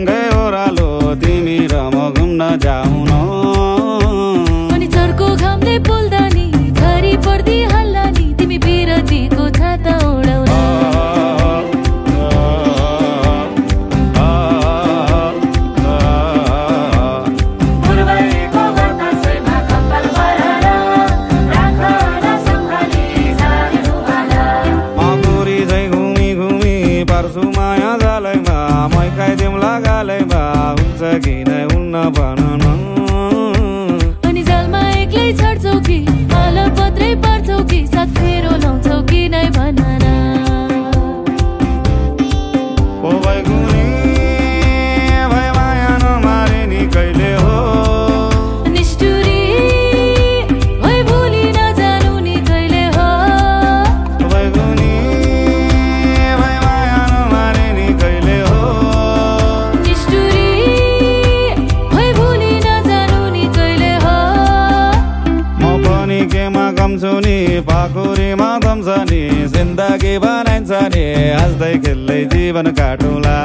सँगै ओह्रालो तिमी र म घुम्न जाऊ न अनि चर्को घामले पोल्दा नि झरी पर्दी हल्ला नि तिमी बिरतीको छाता ओढाउन अनि जालमा एक्लै छड्छौ कि माला पत्रै पार्छौ कि साथ फेरो लाउँछौ कि नै भन न ओ बैगुनी भए माया नमारे नि कहिले हो निष्ठुरी भए भुली नजानु नि कहिले हो बैगुनी भए माया नमारे नि कहिले हो निष्ठुरी कम्छु नि पाखुरीमा दम्छ नि जिन्दगी बनाइन्छ नि हाँस्दै खेल्दै जीवन काटुला